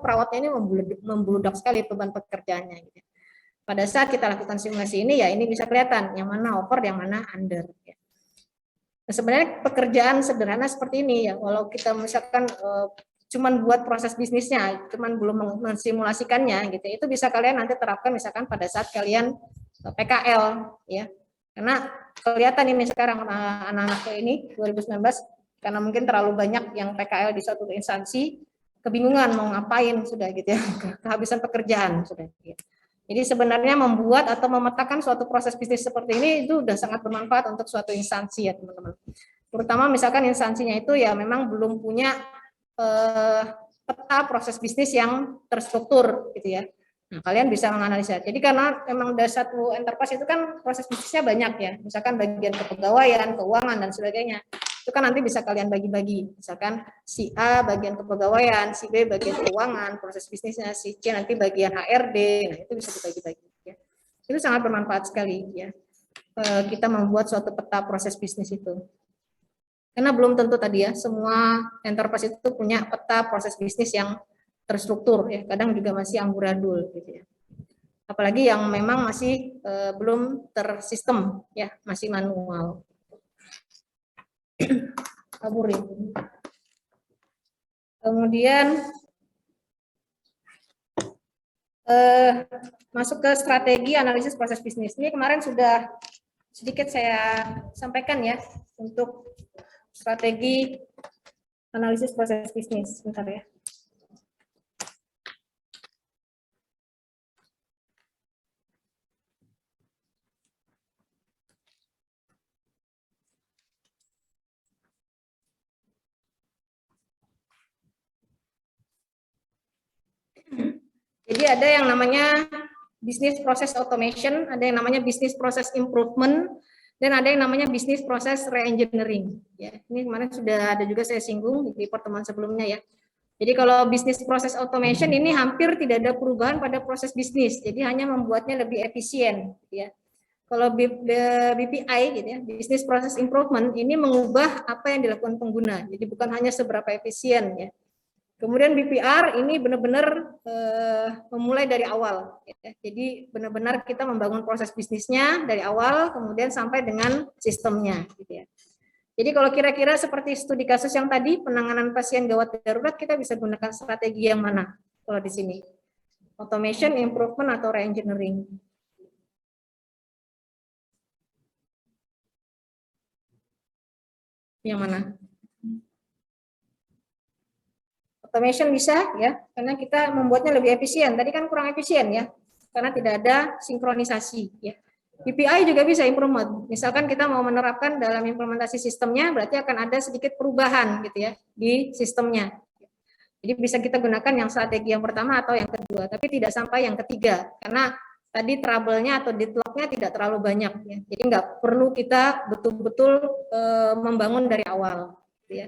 perawatnya ini membludak sekali beban pekerjaannya. Gitu. Pada saat kita lakukan simulasi ini, ya ini bisa kelihatan yang mana over, yang mana under. Ya. Nah, sebenarnya pekerjaan sederhana seperti ini ya, walau kita misalkan cuman buat proses bisnisnya, cuman belum mensimulasikannya gitu. Itu bisa kalian nanti terapkan misalkan pada saat kalian PKL ya. Karena kelihatan ini sekarang anak-anak ini 2019 karena mungkin terlalu banyak yang PKL di suatu instansi, kebingungan mau ngapain sudah gitu ya, kehabisan pekerjaan sudah gitu. Jadi sebenarnya membuat atau memetakan suatu proses bisnis seperti ini itu sudah sangat bermanfaat untuk suatu instansi ya teman-teman. Terutama misalkan instansinya itu ya memang belum punya peta proses bisnis yang terstruktur gitu ya. Nah, kalian bisa menganalisa. Jadi karena memang dari satu enterprise itu kan proses bisnisnya banyak ya. Misalkan bagian kepegawaian, keuangan dan sebagainya. Itu kan nanti bisa kalian bagi-bagi. Misalkan si A bagian kepegawaian, si B bagian keuangan, proses bisnisnya, si C nanti bagian HRD. Nah, itu bisa dibagi-bagi ya. Itu sangat bermanfaat sekali ya. Kita membuat suatu peta proses bisnis itu. Karena belum tentu tadi ya, semua enterprise itu punya peta proses bisnis yang terstruktur ya, kadang juga masih amburadul gitu ya. Apalagi yang memang masih belum tersistem ya, masih manual. Kabur ya. Kemudian masuk ke strategi analisis proses bisnis. Ini kemarin sudah sedikit saya sampaikan ya untuk strategi analisis proses bisnis. Bentar ya. Jadi ada yang namanya business process automation, ada yang namanya business process improvement, dan ada yang namanya business process reengineering. Ya, ini kemarin sudah ada juga saya singgung di pertemuan sebelumnya ya. Jadi kalau business process automation ini hampir tidak ada perubahan pada proses bisnis, jadi hanya membuatnya lebih efisien. Ya. Kalau BPI gitu ya, business process improvement ini mengubah apa yang dilakukan pengguna, jadi bukan hanya seberapa efisien ya. Kemudian BPR ini benar-benar memulai dari awal. Ya. Jadi benar-benar kita membangun proses bisnisnya dari awal, kemudian sampai dengan sistemnya. Gitu ya. Jadi kalau kira-kira seperti studi kasus yang tadi, penanganan pasien gawat darurat, kita bisa gunakan strategi yang mana kalau di sini? Automation, improvement, atau reengineering? Yang mana? Automation bisa ya, karena kita membuatnya lebih efisien. Tadi kan kurang efisien ya, karena tidak ada sinkronisasi ya. BPI juga bisa improvement. Misalkan kita mau menerapkan dalam implementasi sistemnya, berarti akan ada sedikit perubahan gitu ya di sistemnya. Jadi bisa kita gunakan yang strategi yang pertama atau yang kedua, tapi tidak sampai yang ketiga, karena tadi trouble-nya atau deadlock-nya tidak terlalu banyak ya. Jadi nggak perlu kita betul-betul membangun dari awal gitu ya.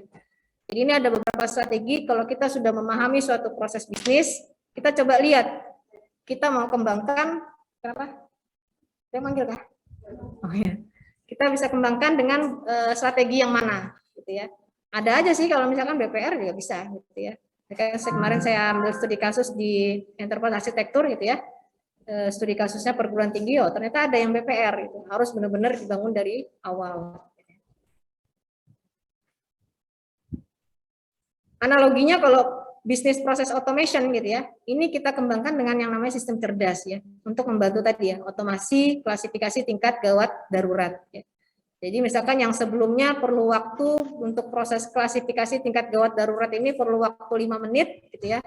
Jadi ini ada beberapa strategi kalau kita sudah memahami suatu proses bisnis, kita coba lihat kita mau kembangkan kenapa? Saya manggil kah? Oh ya. Kita bisa kembangkan dengan strategi yang mana gitu ya. Ada aja sih kalau misalkan BPR juga bisa gitu ya. Kemarin saya ambil studi kasus di enterprise arsitektur gitu ya. Studi kasusnya perguruan tinggi, oh ternyata ada yang BPR itu harus benar-benar dibangun dari awal. Analoginya kalau bisnis proses automation gitu ya, ini kita kembangkan dengan yang namanya sistem cerdas ya, untuk membantu tadi ya, otomasi klasifikasi tingkat gawat darurat. Ya. Jadi misalkan yang sebelumnya perlu waktu untuk proses klasifikasi tingkat gawat darurat ini perlu waktu 5 menit gitu ya,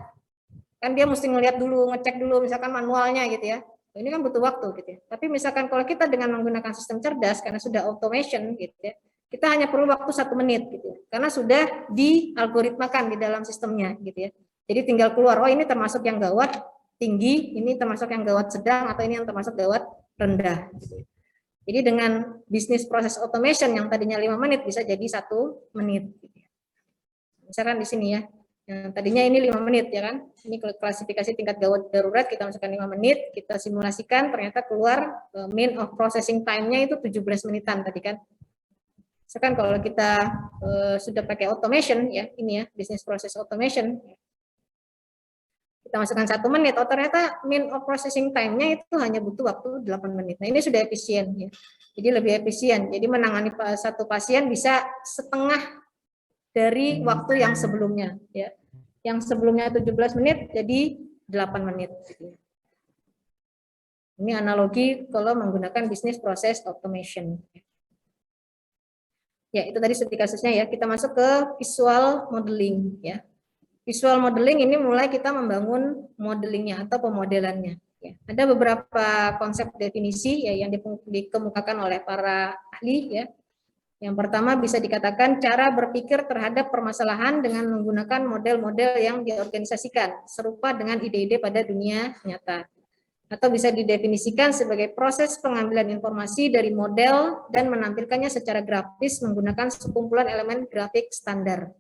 kan dia mesti ngeliat dulu, ngecek dulu misalkan manualnya gitu ya, ini kan butuh waktu gitu ya. Tapi misalkan kalau kita dengan menggunakan sistem cerdas, karena sudah automation gitu ya, kita hanya perlu waktu 1 menit gitu, karena sudah dialgoritmakan di dalam sistemnya gitu ya. Jadi tinggal keluar, oh ini termasuk yang gawat tinggi, ini termasuk yang gawat sedang, atau ini yang termasuk gawat rendah. Gitu. Jadi dengan bisnis proses automation yang tadinya 5 menit bisa jadi 1 menit. Gitu. Misalkan di sini ya, tadinya ini 5 menit ya kan, ini klasifikasi tingkat gawat darurat kita masukkan 5 menit, kita simulasikan ternyata keluar mean of processing time-nya itu 17 menitan tadi kan. Misalkan kalau kita sudah pakai automation ya, ini ya, business process automation, Kita masukkan 1 menit, oh ternyata mean of processing time-nya itu hanya butuh waktu 8 menit. Nah ini sudah efisien ya. Jadi lebih efisien. Jadi menangani satu pasien bisa setengah dari waktu yang sebelumnya ya. Yang sebelumnya 17 menit jadi 8 menit gitu ya. Ini analogi kalau menggunakan business process automation. Ya, itu tadi studi kasusnya ya. Kita masuk ke visual modeling ya. Visual modeling ini mulai kita membangun modelingnya atau pemodelannya. Ya. Ada beberapa konsep definisi ya yang dikemukakan oleh para ahli ya. Yang pertama bisa dikatakan cara berpikir terhadap permasalahan dengan menggunakan model-model yang diorganisasikan serupa dengan ide-ide pada dunia nyata. Atau bisa didefinisikan sebagai proses pengambilan informasi dari model dan menampilkannya secara grafis menggunakan sekumpulan elemen grafik standar.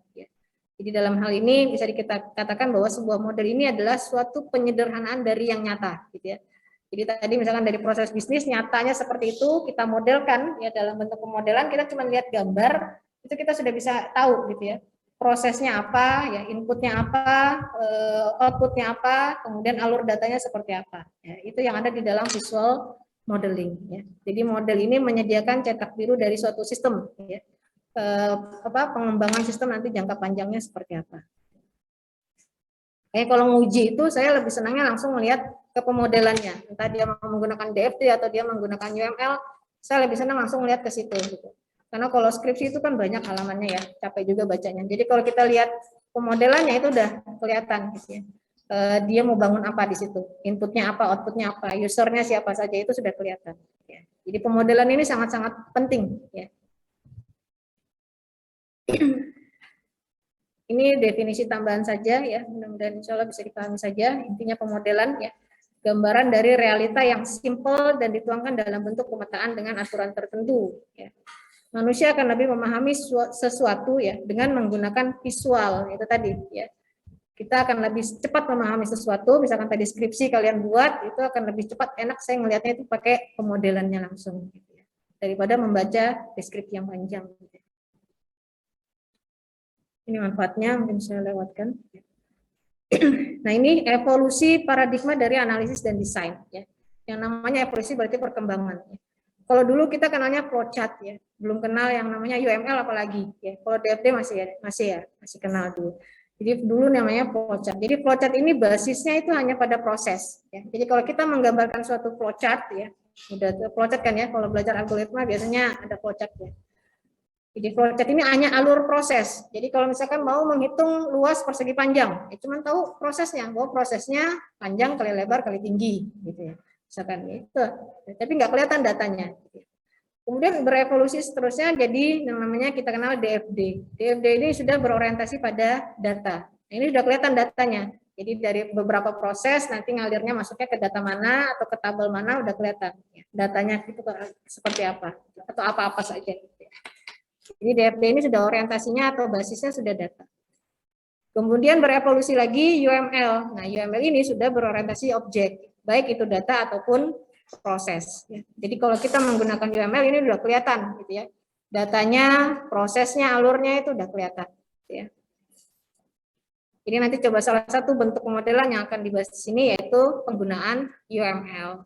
Jadi dalam hal ini bisa dikatakan bahwa sebuah model ini adalah suatu penyederhanaan dari yang nyata, gitu ya. Jadi tadi misalkan dari proses bisnis nyatanya seperti itu kita modelkan ya dalam bentuk pemodelan, kita cuma lihat gambar itu kita sudah bisa tahu gitu ya. Prosesnya apa, ya inputnya apa, outputnya apa, kemudian alur datanya seperti apa. Ya, itu yang ada di dalam visual modeling. Ya. Jadi model ini menyediakan cetak biru dari suatu sistem. Ya. Pengembangan sistem nanti jangka panjangnya seperti apa. Kalau nguji itu saya lebih senangnya langsung melihat ke pemodelannya. Entah dia menggunakan DFT atau dia menggunakan UML, saya lebih senang langsung melihat ke situ. Gitu. Karena kalau skripsi itu kan banyak halamannya ya, capek juga bacanya. Jadi kalau kita lihat pemodelannya itu udah kelihatan gitu ya. Dia mau bangun apa di situ, inputnya apa, outputnya apa, usernya siapa saja itu sudah kelihatan. Ya. Jadi pemodelan ini sangat-sangat penting. Ya. Ini definisi tambahan saja ya, mudah-mudahan insya Allah bisa dipahami saja. Intinya pemodelan ya, gambaran dari realita yang simpel dan dituangkan dalam bentuk pemetaan dengan aturan tertentu. Ya. Manusia akan lebih memahami sesuatu ya dengan menggunakan visual itu tadi ya. Kita akan lebih cepat memahami sesuatu, misalkan tadi skripsi kalian buat itu akan lebih cepat, enak saya melihatnya itu pakai pemodelannya langsung gitu ya, daripada membaca deskripsi yang panjang. Gitu. Ini manfaatnya mungkin saya lewatkan. Nah ini evolusi paradigma dari analisis dan desain ya. Yang namanya evolusi berarti perkembangan. Ya. Kalau dulu kita kenalnya flowchart ya, belum kenal yang namanya UML apalagi ya. Kalau DFD masih kenal dulu. Jadi dulu namanya flowchart. Jadi flowchart ini basisnya itu hanya pada proses. Ya. Jadi kalau kita menggambarkan suatu flowchart ya, udah flowchart kan ya. Kalau belajar algoritma biasanya ada flowchart ya. Jadi flowchart ini hanya alur proses. Jadi kalau misalkan mau menghitung luas persegi panjang, ya cuma tahu prosesnya, bahwa prosesnya panjang kali lebar kali tinggi, gitu ya. Misalkan itu, tapi nggak kelihatan datanya. Kemudian berevolusi seterusnya jadi yang namanya kita kenal DFD. DFD ini sudah berorientasi pada data. Nah, ini sudah kelihatan datanya. Jadi dari beberapa proses nanti ngalirnya masuknya ke data mana atau ke tabel mana udah kelihatan. Datanya itu seperti apa atau apa-apa saja. Jadi DFD ini sudah orientasinya atau basisnya sudah data. Kemudian berevolusi lagi UML. Nah, UML ini sudah berorientasi objek, baik itu data ataupun proses. Jadi kalau kita menggunakan UML ini sudah kelihatan, gitu ya. Datanya, prosesnya, alurnya itu sudah kelihatan. Gitu ya. Ini nanti coba salah satu bentuk pemodelan yang akan dibahas di sini yaitu penggunaan UML.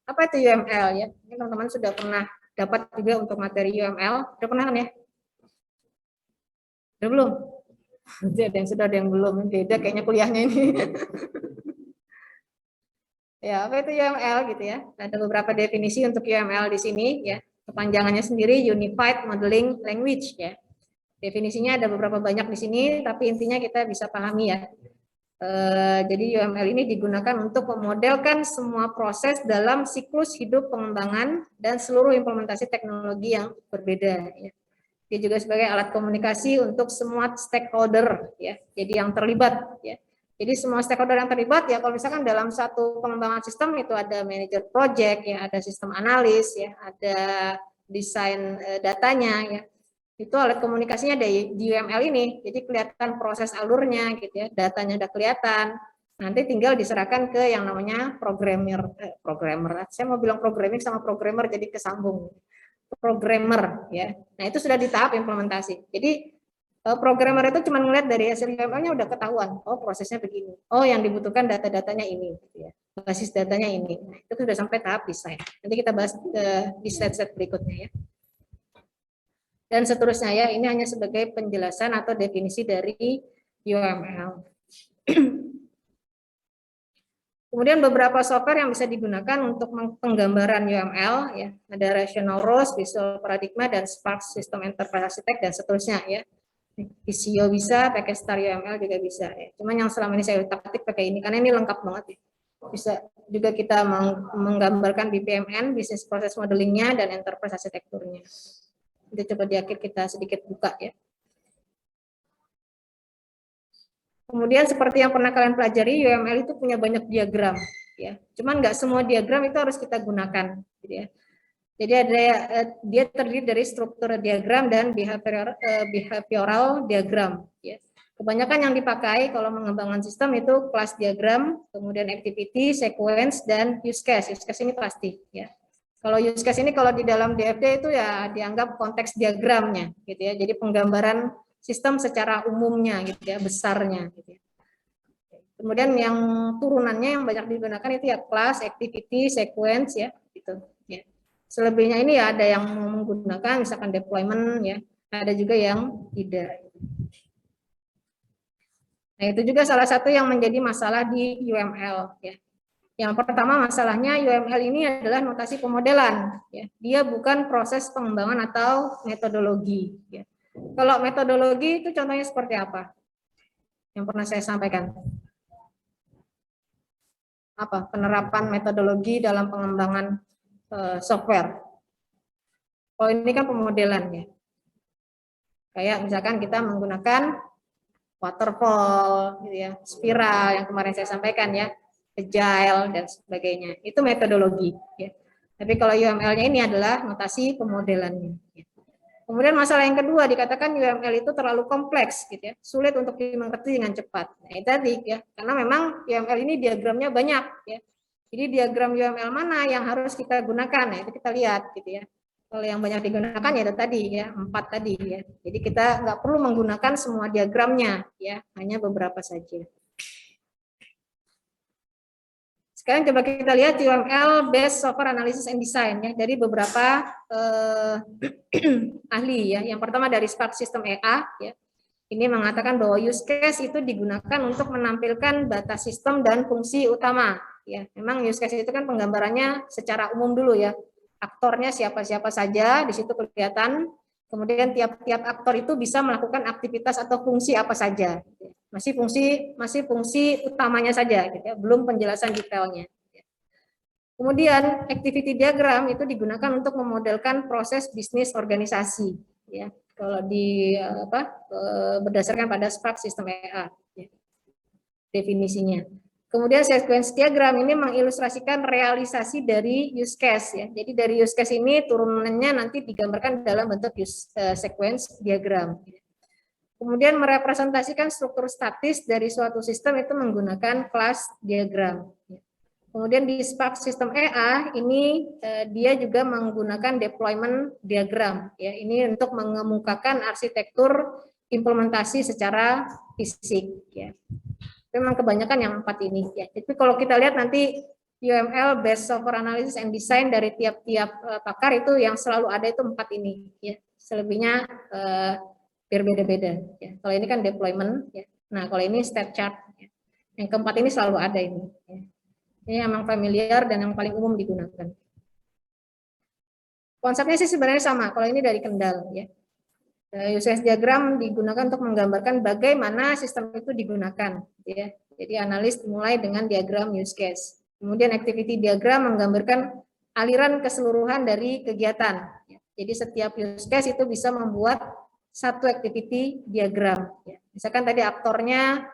Apa itu UML ya? Ini teman-teman sudah pernah dapat juga untuk materi UML. Sudah pernah kan ya? Sudah belum? Ada yang sudah, ada yang belum. Beda kayaknya kuliahnya ini. Ya, apa itu UML gitu ya? Ada beberapa definisi untuk UML di sini ya. Kepanjangannya sendiri Unified Modeling Language ya. Definisinya ada beberapa banyak di sini, tapi intinya kita bisa pahami ya. Jadi UML ini digunakan untuk memodelkan semua proses dalam siklus hidup pengembangan dan seluruh implementasi teknologi yang berbeda. Ya. Dia juga sebagai alat komunikasi untuk semua stakeholder, ya. Jadi yang terlibat, ya. Jadi semua stakeholder yang terlibat, ya. Kalau misalkan dalam satu pengembangan sistem itu ada manajer project, ya, ada sistem analis, ya, ada desain datanya, ya. Itu alat komunikasinya di UML ini, jadi kelihatan proses alurnya gitu ya, datanya udah kelihatan, nanti tinggal diserahkan ke yang namanya programmer. Saya mau bilang programming sama programmer jadi kesambung. Programmer ya. Nah, itu sudah di tahap implementasi. Jadi Programmer itu cuma ngeliat dari hasil UML-nya udah ketahuan, oh prosesnya begini, oh yang dibutuhkan data-datanya ini, gitu ya. Basis datanya ini. Nah, itu sudah sampai tahap desain. Nanti kita bahas di slide-slide berikutnya ya. Dan seterusnya ya, ini hanya sebagai penjelasan atau definisi dari UML. Kemudian beberapa software yang bisa digunakan untuk penggambaran UML ya, ada Rational Rose, Visual Paradigma, dan Spark System Enterprise Architect dan seterusnya ya. Visio bisa, pakai Star UML juga bisa ya. Cuman yang selama ini saya utak-atik pakai ini karena ini lengkap banget ya. Bisa juga kita menggambarkan BPMN, Business Process Modeling-nya dan Enterprise Architecture-nya. Jadi coba di akhir kita sedikit buka ya. Kemudian seperti yang pernah kalian pelajari, UML itu punya banyak diagram, ya. Cuman nggak semua diagram itu harus kita gunakan, gitu ya. Jadi ada dia terdiri dari struktur diagram dan behavioral diagram, ya. Kebanyakan yang dipakai kalau mengembangkan sistem itu class diagram, kemudian activity, sequence, dan use case. Use case ini pasti, ya. Kalau use case ini kalau di dalam DFD itu ya dianggap konteks diagramnya, gitu ya. Jadi penggambaran sistem secara umumnya gitu ya, besarnya gitu ya. Kemudian yang turunannya yang banyak digunakan itu ya class, activity, sequence ya gitu ya. Selebihnya ini ya ada yang menggunakan misalkan deployment ya, ada juga yang tidak. Nah, itu juga salah satu yang menjadi masalah di UML ya. Yang pertama masalahnya UML ini adalah notasi pemodelan ya. Dia bukan proses pengembangan atau metodologi ya. Kalau metodologi itu contohnya seperti apa? Yang pernah saya sampaikan. Apa? Penerapan metodologi dalam pengembangan software. Kalau ini kan pemodelan ya. Kayak misalkan kita menggunakan waterfall gitu ya, spiral yang kemarin saya sampaikan ya, agile dan sebagainya. Itu metodologi ya. Tapi kalau UML-nya ini adalah notasi pemodelannya. Ya. Kemudian masalah yang kedua dikatakan UML itu terlalu kompleks gitu ya, sulit untuk dimengerti dengan cepat. Nah, itu tadi ya, karena memang UML ini diagramnya banyak ya. Jadi diagram UML mana yang harus kita gunakan? Nah, itu kita lihat gitu ya. Kalau yang banyak digunakan ya itu tadi ya, 4 tadi ya. Jadi kita nggak perlu menggunakan semua diagramnya ya, hanya beberapa saja. Sekarang coba kita lihat UML based software analysis and design ya dari beberapa ahli ya. Yang pertama dari Spark System EA ya. Ini mengatakan bahwa use case itu digunakan untuk menampilkan batas sistem dan fungsi utama ya. Memang use case itu kan penggambarannya secara umum dulu ya. Aktornya siapa-siapa saja di situ kelihatan. Kemudian tiap-tiap aktor itu bisa melakukan aktivitas atau fungsi apa saja. Masih fungsi utamanya saja gitu ya, belum penjelasan detailnya. Kemudian activity diagram itu digunakan untuk memodelkan proses bisnis organisasi ya. Kalau berdasarkan pada Spark System EA ya, definisinya. Kemudian sequence diagram ini mengilustrasikan realisasi dari use case ya. Jadi dari use case ini turunannya nanti digambarkan dalam bentuk sequence diagram. Kemudian merepresentasikan struktur statis dari suatu sistem itu menggunakan class diagram. Kemudian di Spark System EA ini dia juga menggunakan deployment diagram. Ya, ini untuk mengemukakan arsitektur implementasi secara fisik. Ya. Memang kebanyakan yang 4 ini. Ya. Jadi kalau kita lihat nanti UML based software analysis and design dari tiap-tiap pakar itu yang selalu ada itu 4 ini. Ya. Selebihnya berbeda-beda. Ya. Kalau ini kan deployment. Ya. Nah kalau ini state chart. Ya. Yang keempat ini selalu ada ini. Ya. Ini memang familiar dan yang paling umum digunakan. Konsepnya sih sebenarnya sama. Kalau ini dari Kendal. Ya. Use case diagram digunakan untuk menggambarkan bagaimana sistem itu digunakan. Ya. Jadi analis dimulai dengan diagram use case. Kemudian activity diagram menggambarkan aliran keseluruhan dari kegiatan. Ya. Jadi setiap use case itu bisa membuat satu activity diagram. Ya. Misalkan tadi aktornya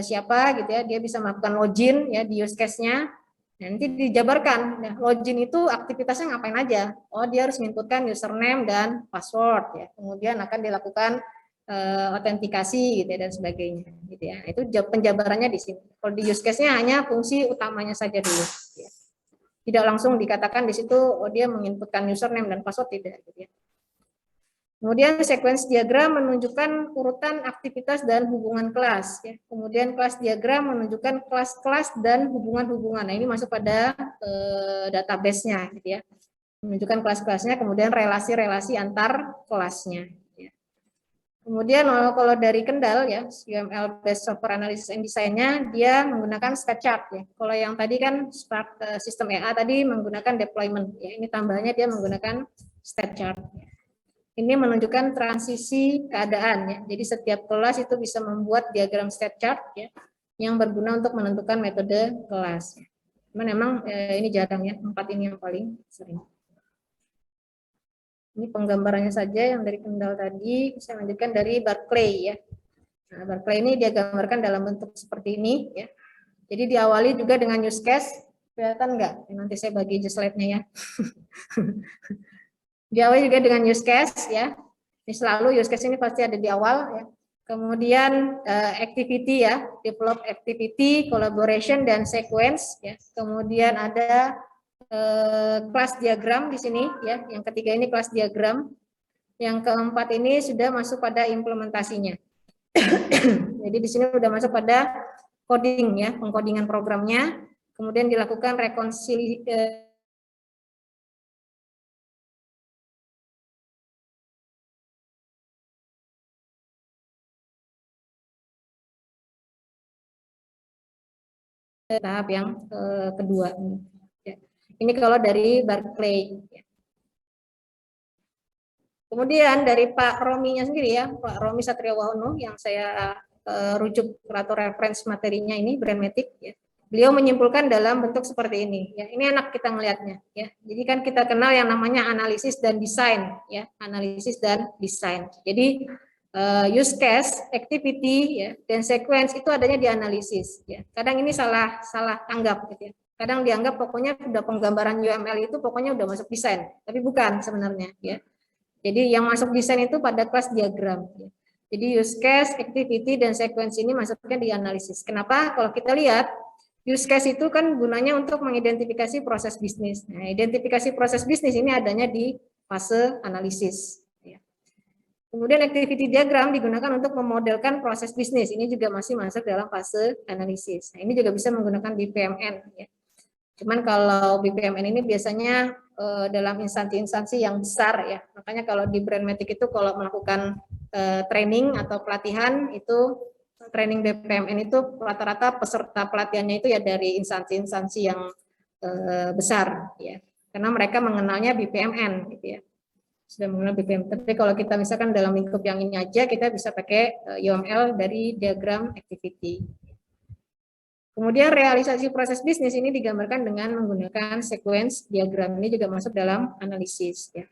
siapa gitu ya, dia bisa melakukan login ya di use case-nya. Nanti dijabarkan, nah, login itu aktivitasnya ngapain aja. Oh, dia harus menginputkan username dan password ya. Kemudian akan dilakukan autentikasi gitu ya, dan sebagainya gitu ya. Itu penjabarannya di sini. Kalau di use case-nya hanya fungsi utamanya saja dulu ya. Tidak langsung dikatakan di situ oh dia menginputkan username dan password, tidak gitu ya. Kemudian sequence diagram menunjukkan urutan aktivitas dan hubungan kelas. Ya. Kemudian kelas diagram menunjukkan kelas-kelas dan hubungan-hubungan. Nah, ini masuk pada database-nya, gitu ya. Menunjukkan kelas-kelasnya, kemudian relasi-relasi antar kelasnya. Ya. Kemudian kalau dari Kendall ya, UML based software analysis and design-nya dia menggunakan state chart ya. Kalau yang tadi kan Spark sistem EA tadi menggunakan deployment ya. Ini tambahannya dia menggunakan state chart. Ini menunjukkan transisi keadaan ya. Jadi setiap kelas itu bisa membuat diagram state chart ya yang berguna untuk menentukan metode kelas. Cuman memang ini jarang ya, 4 ini yang paling sering. Ini penggambarannya saja yang dari Kendall tadi. Saya lanjutkan dari Barclay ya. Nah, Barclay ini dia gambarkan dalam bentuk seperti ini ya. Jadi diawali juga dengan use case. Kelihatan enggak? Nanti saya bagi slide-nya ya. Diawali juga dengan use case ya. Ini selalu use case ini pasti ada di awal ya. Kemudian activity ya, develop activity, collaboration dan sequence ya. Kemudian ada kelas diagram di sini ya. Yang ketiga ini kelas diagram. Yang keempat ini sudah masuk pada implementasinya. Jadi di sini sudah masuk pada coding ya, pengkodingan programnya. Kemudian dilakukan rekonsiliasi tahap yang kedua. Ini kalau dari Barclay. Kemudian dari Pak Rominya sendiri ya, Pak Romi Satrio Wahono yang saya rujuk atau reference materinya ini Brandmatic ya. Beliau menyimpulkan dalam bentuk seperti ini ya. Ini enak kita ngelihatnya ya. Jadi kan kita kenal yang namanya analisis dan desain ya, analisis dan desain. Jadi use case, activity ya, dan sequence itu adanya di analisis ya. Kadang ini salah tanggap gitu ya. Kadang dianggap pokoknya udah penggambaran UML itu pokoknya udah masuk desain, tapi bukan sebenarnya ya. Jadi yang masuk desain itu pada kelas diagram. Jadi use case, activity, dan sequence ini masuknya di analisis. Kenapa? Kalau kita lihat, use case itu kan gunanya untuk mengidentifikasi proses bisnis. Nah, identifikasi proses bisnis ini adanya di fase analisis. Kemudian activity diagram digunakan untuk memodelkan proses bisnis. Ini juga masih masuk dalam fase analisis. Nah, ini juga bisa menggunakan BPMN. Ya. Cuman kalau BPMN ini biasanya dalam instansi-instansi yang besar ya. Makanya kalau di Brandmatic itu kalau melakukan training atau pelatihan itu training BPMN itu rata-rata peserta pelatihannya itu ya dari instansi-instansi yang besar ya. Karena mereka mengenalnya BPMN gitu ya. Sudah mengenal BPMN. Tapi kalau kita misalkan dalam lingkup yang ini aja kita bisa pakai UML dari diagram activity. Kemudian realisasi proses bisnis ini digambarkan dengan menggunakan sequence diagram. Ini juga masuk dalam analisis. Ya.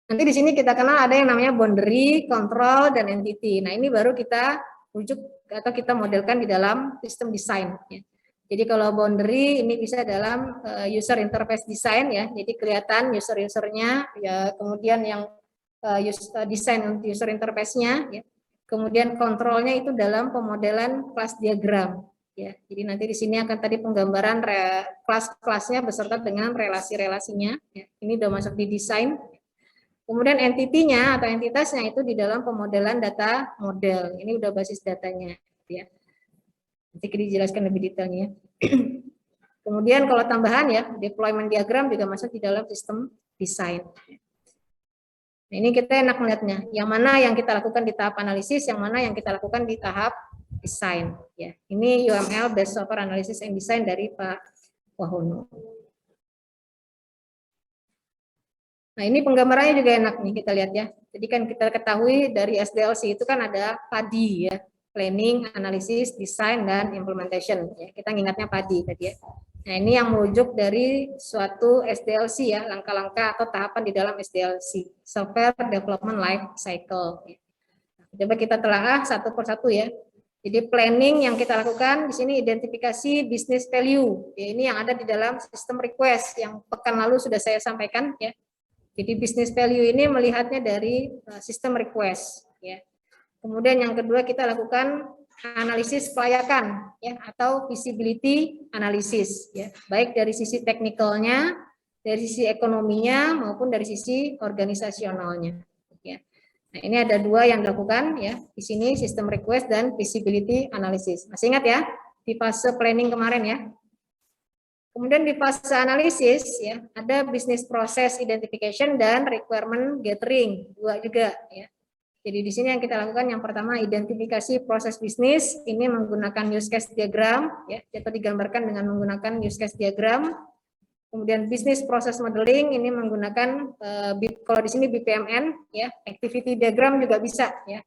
Nanti di sini kita kenal ada yang namanya boundary, control, dan entity. Nah ini baru kita rujuk atau kita modelkan di dalam sistem desain. Ya. Jadi kalau boundary ini bisa dalam user interface design ya. Jadi kelihatan user-usernya, ya, kemudian yang desain user interface-nya, ya. Kemudian kontrolnya itu dalam pemodelan kelas diagram. Ya, jadi nanti di sini akan tadi penggambaran kelas-kelasnya beserta dengan relasi-relasinya. Ya, ini sudah masuk di desain. Kemudian entity-nya atau entitasnya itu di dalam pemodelan data model. Ini udah basis datanya. Ya. Nanti dijelaskan lebih detailnya. Kemudian kalau tambahan ya, deployment diagram juga masuk di dalam sistem desain. Nah, ini kita enak melihatnya. Yang mana yang kita lakukan di tahap analisis, yang mana yang kita lakukan di tahap desain. Ya, ini UML based software analysis and design dari Pak Wahono. Nah, ini penggambarannya juga enak nih kita lihat ya. Jadi kan kita ketahui dari SDLC itu kan ada PADI ya, planning, analisis, design, dan implementation. Ya, kita ingatnya PADI tadi ya. Nah, ini yang merujuk dari suatu SDLC ya, langkah-langkah atau tahapan di dalam SDLC, Software Development Life Cycle. Coba kita telaah satu persatu ya. Jadi planning yang kita lakukan di sini identifikasi business value. Ya, ini yang ada di dalam sistem request yang pekan lalu sudah saya sampaikan ya. Jadi business value ini melihatnya dari sistem request ya. Kemudian yang kedua kita lakukan analisis kelayakan ya atau visibility analysis ya. Baik dari sisi teknikalnya, dari sisi ekonominya maupun dari sisi organisasionalnya. Nah, ini ada dua yang dilakukan ya. Di sini sistem request dan feasibility analysis. Masih ingat ya di fase planning kemarin ya. Kemudian di fase analisis ya, ada business process identification dan requirement gathering, dua juga ya. Jadi di sini yang kita lakukan yang pertama identifikasi proses bisnis, ini menggunakan use case diagram ya, atau digambarkan dengan menggunakan use case diagram. Kemudian business process modeling ini menggunakan kalau di sini BPMN ya, activity diagram juga bisa ya.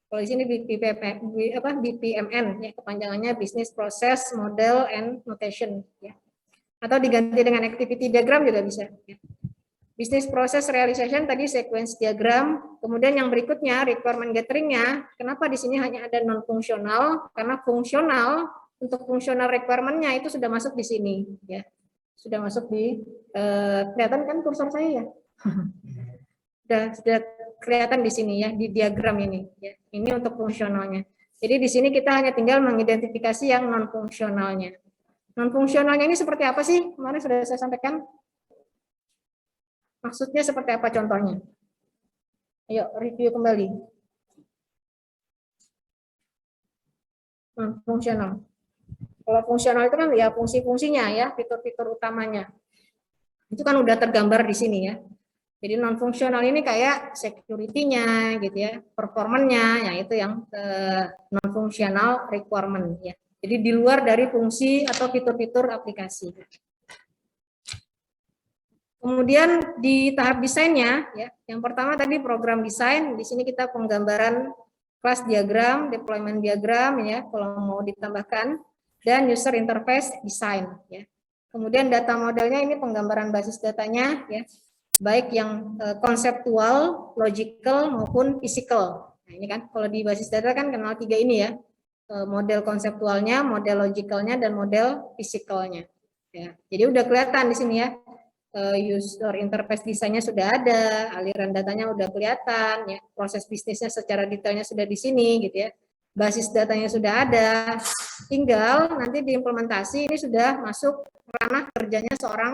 Kalau di sini BPMN ya, kepanjangannya business process model and notation ya. Atau diganti dengan activity diagram juga bisa ya. Business process realization tadi sequence diagram, kemudian yang berikutnya requirement gathering-nya. Kenapa di sini hanya ada non fungsional? Karena fungsional untuk fungsional requirement-nya itu sudah masuk di sini ya. Sudah masuk di kelihatan kan kursor saya ya? sudah kelihatan di sini ya di diagram ini ya. Ini untuk fungsionalnya. Jadi di sini kita hanya tinggal mengidentifikasi yang non fungsionalnya. Non fungsionalnya ini seperti apa sih? Kemarin sudah saya sampaikan. Maksudnya seperti apa contohnya? Ayo review kembali. Fungsional. Kalau fungsional itu kan ya fungsi-fungsinya ya, fitur-fitur utamanya. Itu kan udah tergambar di sini ya. Jadi non fungsional ini kayak security-nya gitu ya, performance-nya, ya itu yang non fungsional requirement ya. Jadi di luar dari fungsi atau fitur-fitur aplikasi. Kemudian di tahap desainnya, ya, yang pertama tadi program desain, di sini kita penggambaran class diagram, deployment diagram, ya, kalau mau ditambahkan, dan user interface design, ya. Kemudian data modelnya ini penggambaran basis datanya, ya, baik yang konseptual, logical maupun physical. Nah, ini kan kalau di basis data kan kenal 3 ini ya, model konseptualnya, model logicalnya, dan model physicalnya. Ya, jadi udah kelihatan di sini ya. User interface desainnya sudah ada, aliran datanya udah kelihatan, ya, proses bisnisnya secara detailnya sudah di sini, gitu ya, basis datanya sudah ada, tinggal nanti diimplementasi ini sudah masuk ranah kerjanya seorang